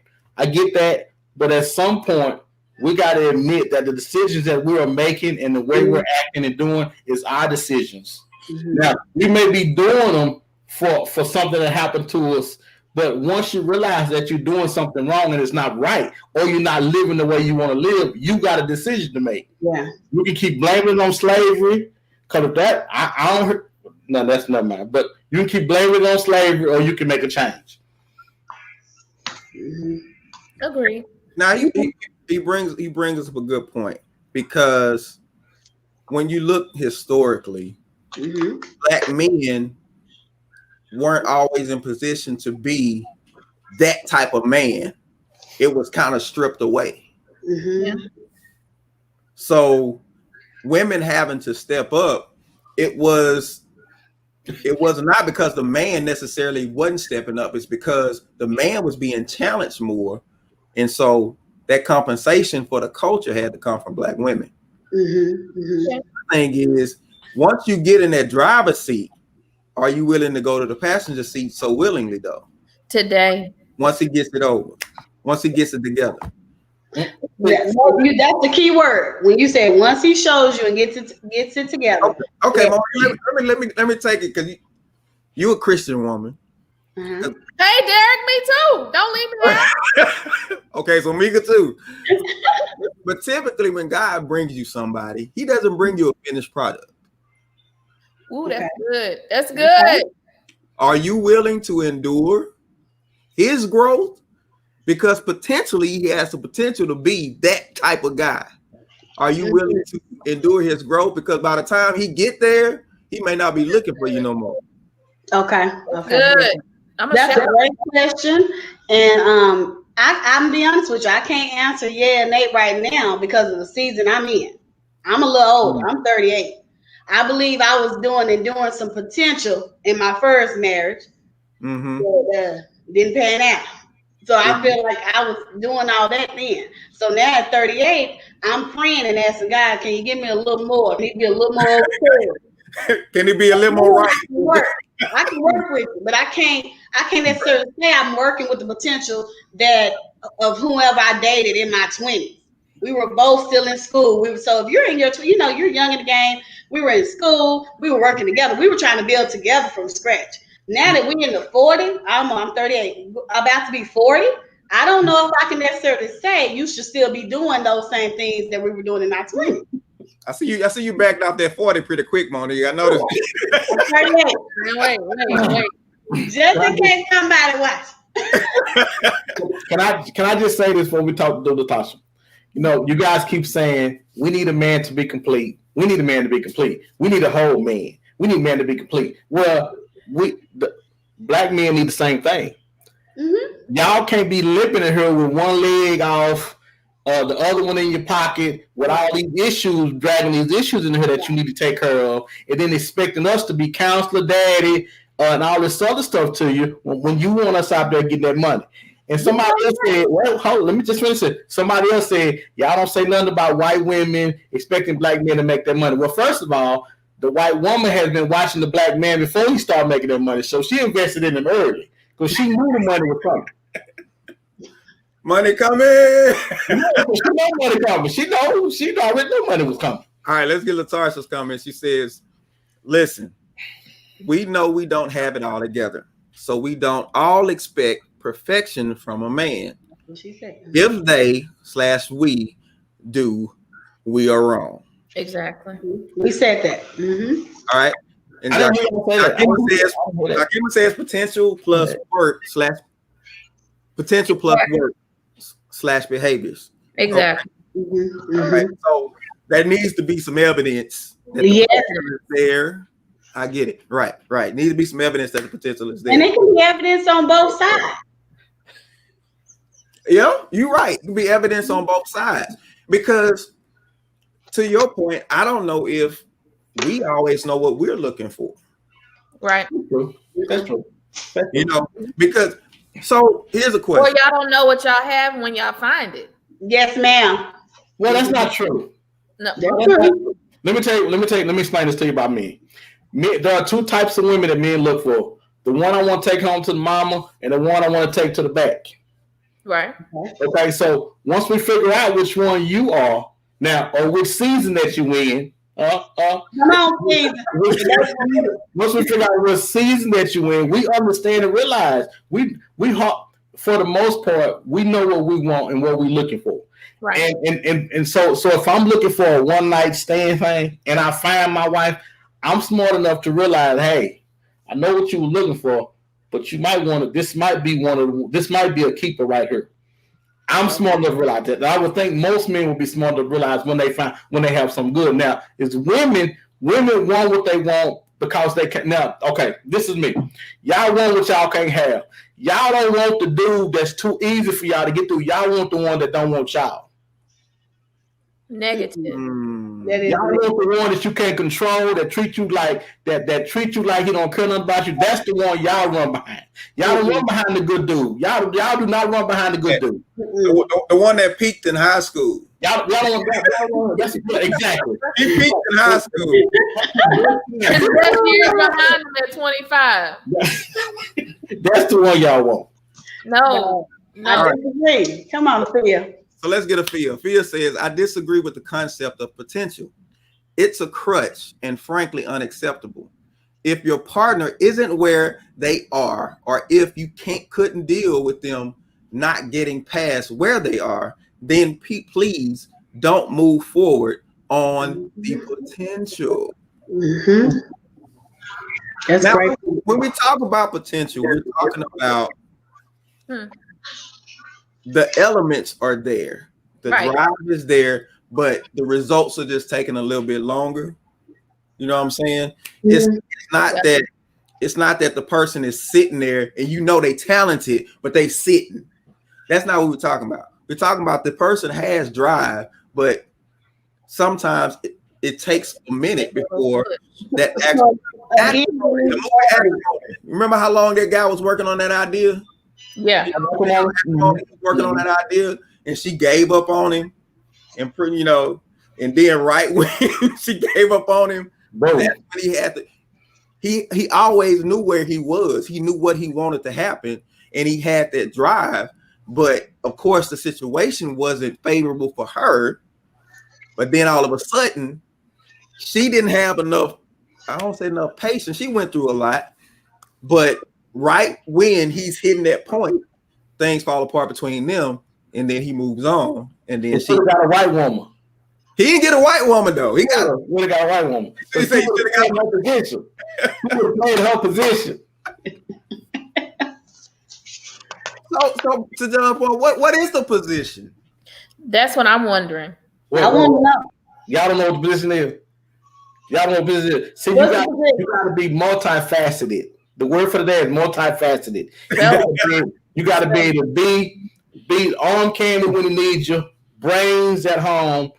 But at some point, we got to admit that the decisions that we are making and the way we're acting and doing is our decisions. Now, we may be doing them for something that happened to us, but once you realize that you're doing something wrong and it's not right, or you're not living the way you want to live, you got a decision to make. Yeah. You can keep blaming it on slavery, because of that, I don't hear, no, that's not mine. But you can keep blaming it on slavery, or you can make a change. Agree. Now he brings up a good point, because when you look historically, black men weren't always in position to be that type of man. It was kind of stripped away. Yeah. So women having to step up, it was not because the man necessarily wasn't stepping up. It's because the man was being challenged more. And so that compensation for the culture had to come from black women. The thing is, once you get in that driver's seat, are you willing to go to the passenger seat so willingly, though? Today. Once he gets it over, once he gets it together. That's the key word. When you say once he shows you and gets it together. Okay, let me take it, because you a Christian woman. Hey, Derek, me too. Don't leave me out. Okay, so Mika too. But typically when God brings you somebody, he doesn't bring you a finished product. Ooh, that's good. That's good. Are you willing to endure his growth? Because potentially he has the potential to be that type of guy. Are you willing to endure his growth? Because by the time he get there, he may not be looking for you no more. Okay. Good. That's a great question. And I'm be honest with you, I can't answer yeah and nay right now because of the season I'm in. I'm a little older. I'm 38. I believe I was doing some potential in my first marriage. But, didn't pan out. So I feel like I was doing all that then. So now at 38, I'm praying and asking God, can you give me a little more? Can you be a little more okay? Can it be a little more right? I can work with it, but I can't necessarily say I'm working with the potential of whoever I dated in my 20s. We were both still in school. So if you're in your, you're young in the game. We were in school. We were working together. We were trying to build together from scratch. Now that we're in the 40, I'm 38, about to be 40. I don't know if I can necessarily say you should still be doing those same things that we were doing in our 20s. I see you backed off that 40 pretty quick, Monique. I noticed. Wait. Just in case somebody watch. Can I just say this before we talk to Latasha? You guys keep saying we need a man to be complete. We need a man to be complete. We need a whole man. We need a man to be complete. Well, the black men need the same thing. Y'all can't be lipping in here with one leg off the other one in your pocket with all these issues, dragging these issues in here that you need to take care of, and then expecting us to be counselor daddy and all this other stuff to you when you want us out there getting that money. And somebody else said, well, hold on, let me just finish it. Somebody else said, y'all don't say nothing about white women expecting black men to make that money. Well, first of all, the white woman has been watching the black man before he started making that money. So she invested in him early because she knew the money was coming. Money coming. She know money coming. She already knew money was coming. All right, let's get Latarsha's comment. She says, listen, we know we don't have it all together. So we don't all expect perfection from a man. She said. If they/we do, we are wrong. Exactly. We said that. Mm-hmm. All right. And Zakima says potential plus work / behaviors. Exactly. Okay. Mm-hmm. All right. So there needs to be some evidence that the potential is there. I get it. Right. Needs to be some evidence that the potential is there. And it can be evidence on both sides. Yeah, you're right. It can be evidence on both sides. Because to your point, I don't know if we always know what we're looking for. Right. That's true. You know, because so here's a question. Or y'all don't know what y'all have when y'all find it. Yes, ma'am. Well, that's not true. No. Let me explain this to you about me. There are two types of women that men look for. The one I want to take home to the mama and the one I want to take to the back. Right. Okay, so once we figure out which one you are now, or which season that you in, come on, please. Once we figure out what season that you in, we understand and realize we for the most part we know what we want and what we're looking for. Right. And so if I'm looking for a one night stand thing and I find my wife, I'm smart enough to realize, hey, I know what you were looking for, but you might want to. This might be a keeper right here. I'm smart enough to realize that. I would think most men would be smart enough to realize when they have some good. Now, it's women want what they want because they can. Now, okay, this is me. Y'all want what y'all can't have. Y'all don't want the dude that's too easy for y'all to get through. Y'all want the one that don't want y'all. Negative. Y'all want the one that you can't control, that treat you like he don't care nothing about you. That's the one y'all run behind. Y'all don't run behind the good dude. Y'all do not run behind the good dude. The one that peaked in high school. Y'all don't. That's exactly. He peaked in high school. His best years behind him at 25. That's the one y'all want. No. I disagree. Come on, Phil. So let's get a Phil. Phil says, I disagree with the concept of potential. It's a crutch and frankly unacceptable. If your partner isn't where they are, or if you couldn't deal with them not getting past where they are, then please don't move forward on the potential. Mm-hmm. That's now, great. when we talk about potential, we're talking about the elements are there, the drive is there, but the results are just taking a little bit longer. You know what I'm saying? It's not that the person is sitting there and you know they talented, but they sitting. That's not what we're talking about. We're talking about the person has drive, but sometimes it takes a minute before that actual. Remember how long that guy was working on that idea? Yeah. He was working on that idea, and she gave up on him, and and then right when she gave up on him, that's when he had to. He always knew where he was. He knew what he wanted to happen, and he had that drive. But of course, the situation wasn't favorable for her. But then all of a sudden, she didn't have enough. I don't say enough patience. She went through a lot, but right when he's hitting that point, things fall apart between them, and then he moves on. And then she got a white woman. He didn't get a white woman though. He got a white woman. So he said he should have got her position. He would have played her position. So to John Paul, what is the position? That's what I'm wondering. I want to know. Y'all don't know what the position is. Y'all don't know what the position is. See, you got to be multifaceted. The word for the day is multifaceted. You got to be able to be arm candy when he needs you, brains at home,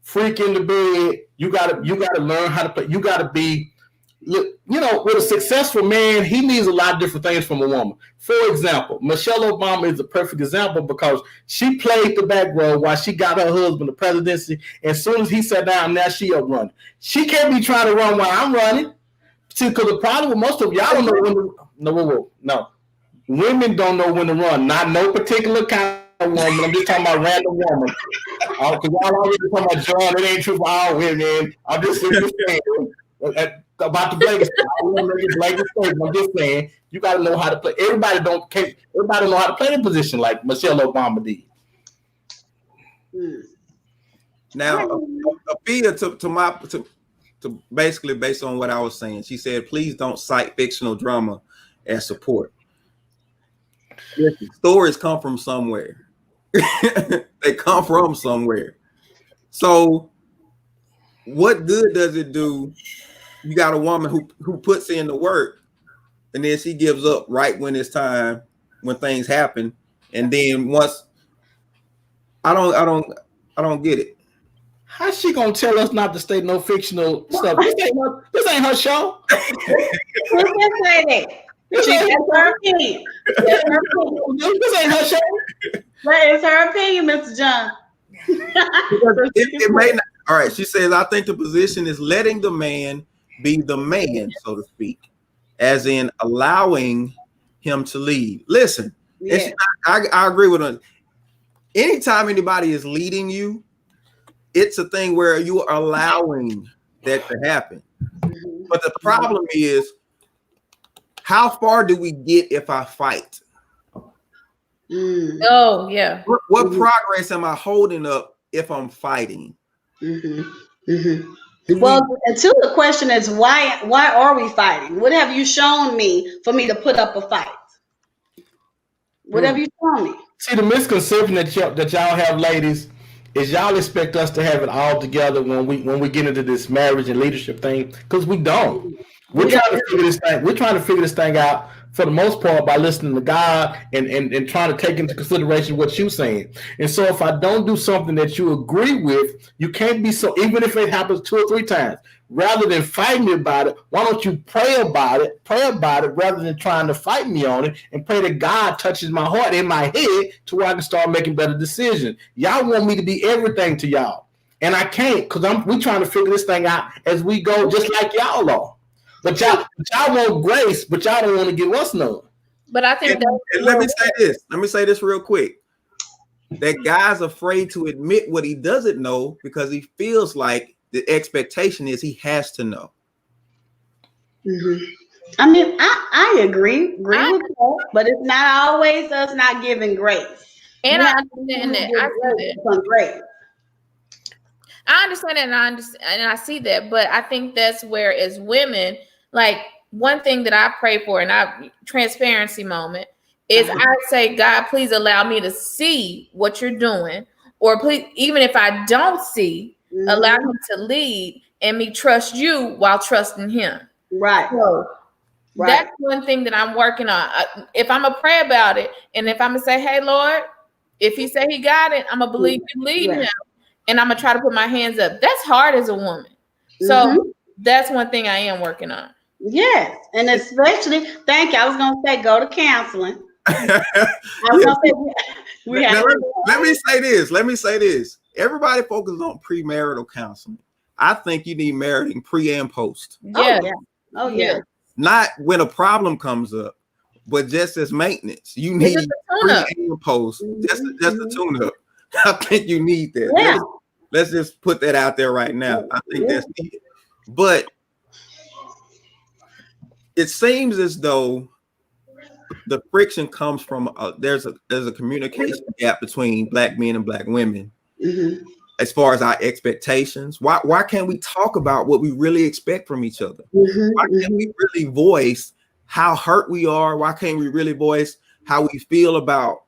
freak in the bed. You gotta learn how to play. You gotta be, you know, with a successful man, he needs a lot of different things from a woman. For example, Michelle Obama is a perfect example because she played the back row while she got her husband the presidency. As soon as he sat down, now she up running. She can't be trying to run while I'm running. See, because the problem with most of y'all don't know when to, no. Women don't know when to run. Not no particular kind of woman. I'm just talking about random woman. Because y'all already talking about John. It ain't true for all women. I'm just saying about the blanket. I'm just saying you got to know how to play. Everybody know how to play the position like Michelle Obama did. Now, Afia, to basically based on what I was saying, she said, please don't cite fictional drama as support. Stories come from somewhere. They come from somewhere. So what good does it do? You got a woman who puts in the work and then she gives up right when it's time, when things happen. And then once I don't get it. How's she gonna tell us not to state no fictional stuff? This ain't her show. That's her opinion. This ain't her show. But it's her opinion, Mr. John. It may not. All right. She says, I think the position is letting the man be the man, so to speak, as in allowing him to lead. Listen, Yeah. I agree with her. Anytime anybody is leading you, it's a thing where you are allowing that to happen. Mm-hmm. But the problem is, how far do we get if I fight? Oh, yeah. What progress am I holding up if I'm fighting? Well, until the question is why are we fighting? What have you shown me for me to put up a fight? What have you shown me? See, the misconception that y'all have, ladies, is y'all expect us to have it all together when we get into this marriage and leadership thing, because we don't. We're trying to figure this thing out for the most part by listening to God and trying to take into consideration what you're saying. And so if I don't do something that you agree with, you can't be so, even if it happens 2 or 3 times, rather than fight me about it, why don't you pray about it rather than trying to fight me on it, and pray that God touches my heart in my head to where I can start making better decisions. Y'all want me to be everything to y'all, and I can't, because we trying to figure this thing out as we go, just like y'all are. But y'all want grace, but y'all don't want to give us none. But I think and let me say this. Let me say this real quick. That guy's afraid to admit what he doesn't know because he feels like the expectation is he has to know. I mean, I agree with that, but it's not always us not giving grace. And I understand that. I understand that, and I see that, but I think that's where, as women, like, one thing that I pray for, and transparency moment, is I say, God, please allow me to see what you're doing, or please, even if I don't see, allow me to lead and me trust you while trusting him. Right. So that's one thing that I'm working on. If I'm gonna pray about it, and if I'm gonna say, hey, Lord, if he say he got it, I'm gonna believe you lead him. And I'm gonna try to put my hands up. That's hard as a woman. So that's one thing I am working on. Yes, and especially, thank you. I was gonna say go to counseling. I was gonna say let me say this. Everybody focuses on premarital counseling. I think you need marriage pre and post. Yeah. Oh yeah. Not when a problem comes up, but just as maintenance. You need pre and post. Just a tune up. I think you need that. Yeah. Let's just put that out there right now. I think that's needed. But it seems as though the friction comes from there's a communication gap between Black men and Black women as far as our expectations. Why can't we talk about what we really expect from each other? Why can't we really voice how hurt we are? Why can't we really voice how we feel about,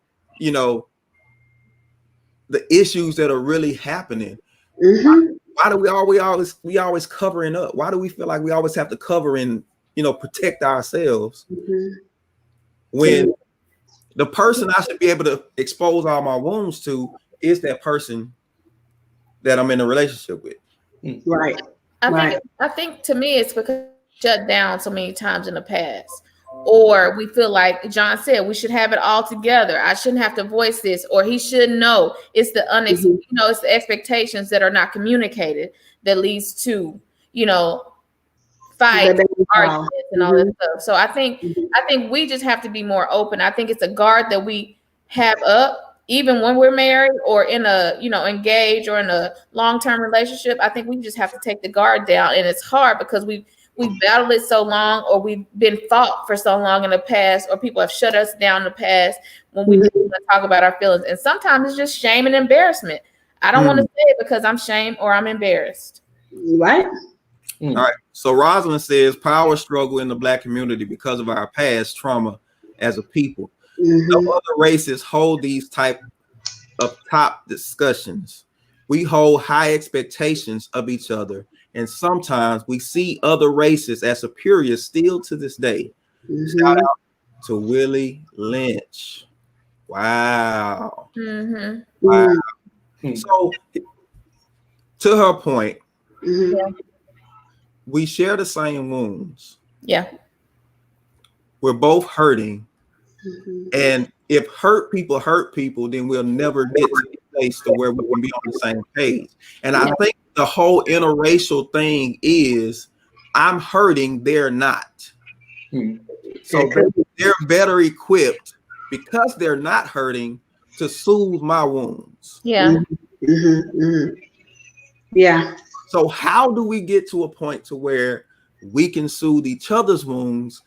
the issues that are really happening? Why do we always covering up? Why do we feel like we always have to cover and protect ourselves when the person I should be able to expose all my wounds to is that person that I'm in a relationship with. Right. I think to me it's because shut down so many times in the past. Or we feel like John said, we should have it all together. I shouldn't have to voice this, or he should know. It's the it's the expectations that are not communicated that leads to, fights, arguments, and all that stuff. So I think we just have to be more open. I think it's a guard that we have up, even when we're married or in a, engaged or in a long-term relationship. I think we just have to take the guard down, and it's hard because we've battled it so long, or we've been fought for so long in the past, or people have shut us down in the past when we didn't want to talk about our feelings. And sometimes it's just shame and embarrassment. I don't want to say it because I'm shamed or I'm embarrassed. Right. All right. So Rosalind says power struggle in the Black community because of our past trauma as a people. No other races hold these type of top discussions. We hold high expectations of each other. And sometimes we see other races as superior still to this day. Shout out to Willie Lynch. Wow. Wow. So, to her point, we share the same wounds. Yeah. We're both hurting. And if hurt people, then we'll never get to the place to where we can be on the same page. And I think the whole interracial thing is I'm hurting, they're not. So they're better equipped because they're not hurting to soothe my wounds. Yeah. Yeah. So how do we get to a point to where we can soothe each other's wounds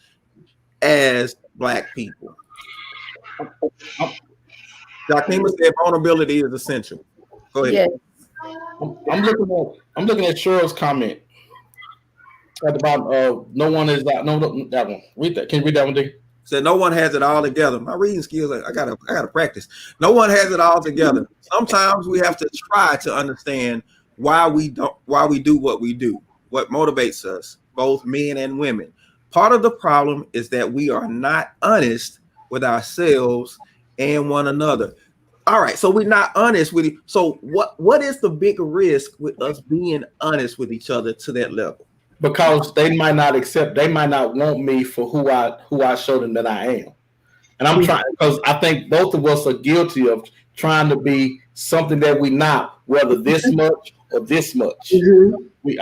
as Black people? Jakima said vulnerability is essential. Go ahead. Yes. I'm looking at Cheryl's comment at the bottom. No one is that. No, that one. Read that. Can you read that one, Dick? Said no one has it all together. My reading skills, I gotta practice. No one has it all together. Sometimes we have to try to understand why we do what we do, what motivates us, both men and women. Part of the problem is that we are not honest with ourselves and one another. All right, so we're not honest with it. So what is the big risk with us being honest with each other to that level? Because they might not want me for who I show them that I am. And I'm trying, because I think both of us are guilty of trying to be something that we're not, whether this much or this much.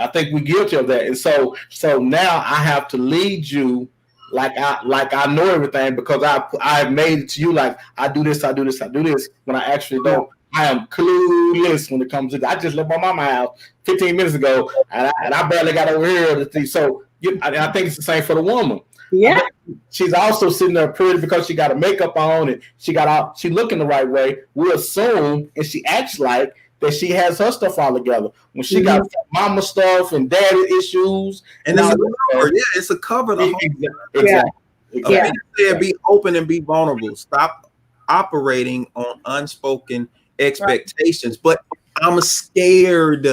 I think we're guilty of that. And so now I have to lead you like I know everything, because I've made it to you like I do this, when I actually don't. I am clueless when it comes to that. I just left my mama house 15 minutes ago, and I barely got over here to see. So I think it's the same for the woman. Yeah. She's also sitting there pretty because she got her makeup on and she looking the right way. We assume, and she acts like that she has her stuff all together. When she got mama stuff and daddy issues. And it's a cover. Yeah, it's a cover. Exactly. Be open and be vulnerable. Stop operating on unspoken expectations. But I'm scared.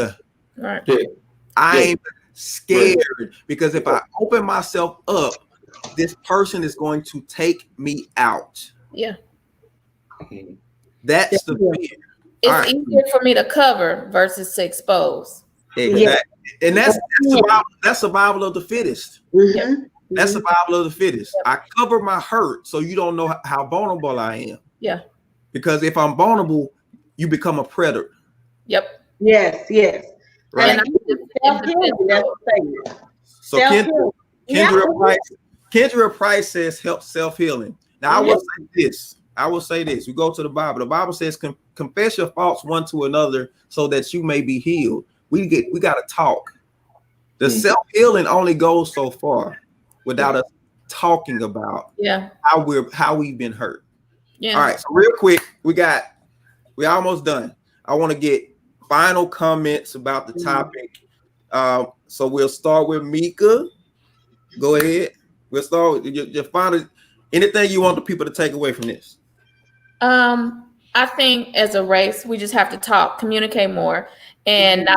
Right. I'm scared because if I open myself up, this person is going to take me out. Yeah. That's the fear. It's easier for me to cover versus to expose. Exactly. Yeah. And that's survival of the fittest. That's survival of the fittest. I cover my hurt so you don't know how vulnerable I am. Yeah. Because if I'm vulnerable, you become a predator. Yep. Yes. Right. So Kendra Price says help self-healing. Now I will say this. We go to the Bible. The Bible says confess your faults one to another so that you may be healed. We got to talk. The self-healing only goes so far without us talking about how we've been hurt. Yeah. All right. So real quick, we almost done. I want to get final comments about the topic. So we'll start with Mika. Go ahead. We'll start with your final. Anything you want the people to take away from this? I think as a race, we just have to talk, communicate more, and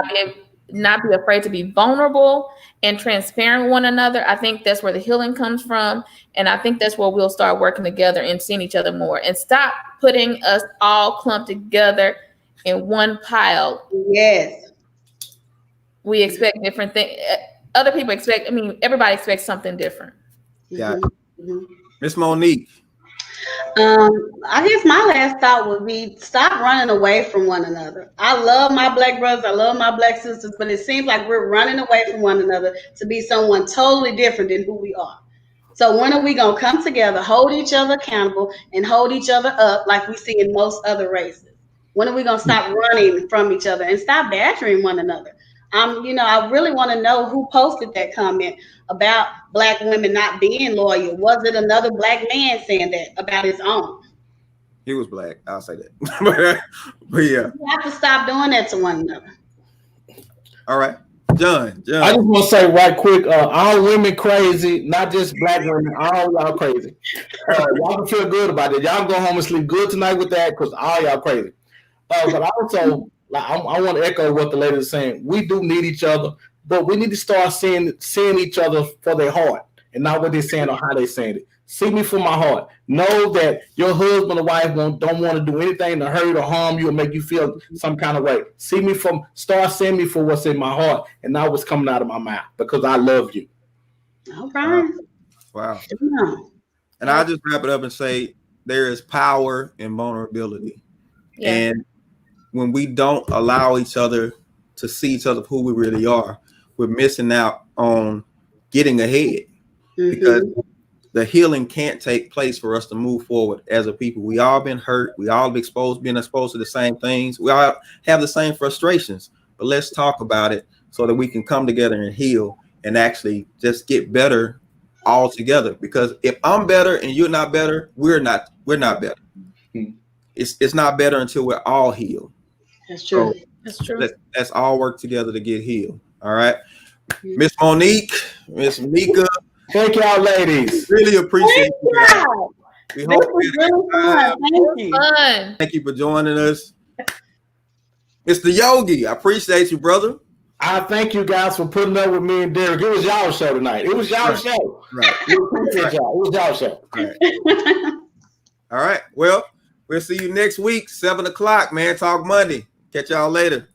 not be afraid to be vulnerable and transparent with one another. I think that's where the healing comes from. And I think that's where we'll start working together and seeing each other more and stop putting us all clumped together in one pile, Yes. we expect different things. Other people expect, everybody expects something different. Yeah. Mhm. Miss Monique. I guess my last thought would be stop running away from one another. I love my black brothers, I love my black sisters, but it seems like we're running away from one another to be someone totally different than who we are. So when are we gonna come together, hold each other accountable, and hold each other up like we see in most other races? When are we gonna stop running from each other and stop badgering one another? I really want to know who posted that comment about black women not being loyal. Was it another black man saying that about his own? He was black. I'll say that. but yeah. We have to stop doing that to one another. All right. John. I just want to say right quick, all women crazy, not just black women, all y'all crazy. Y'all can feel good about it. Y'all go home and sleep good tonight with that because all y'all crazy. But also, I want to echo what the lady is saying. We do need each other, but we need to start seeing each other for their heart and not what they're saying or how they're saying it. See me for my heart. Know that your husband or wife don't want to do anything to hurt or harm you or make you feel some kind of way. Start seeing me for what's in my heart and not what's coming out of my mouth because I love you. All right. Wow. Yeah. And I'll just wrap it up and say there is power in vulnerability. Yeah. And when we don't allow each other to see each other for who we really are, we're missing out on getting ahead because the healing can't take place for us to move forward as a people. We all been hurt. We all been exposed to the same things. We all have the same frustrations, but let's talk about it so that we can come together and heal and actually just get better all together. Because if I'm better and you're not better, we're not better. It's not better until we're all healed. That's true. So That's true. let's all work together to get healed. All right. Miss Monique, Miss Mika. Thank y'all, ladies. Really appreciate you guys. We This hope was really fun. Thank you. Fun. Thank you for joining us. Mr. Yogi, I appreciate you, brother. I thank you guys for putting up with me and Derek. It was y'all show tonight. It was y'all show. Right. We appreciate y'all. It was y'all show. Right. All right. Well, we'll see you next week, 7 o'clock, man. Talk Monday. Catch y'all later.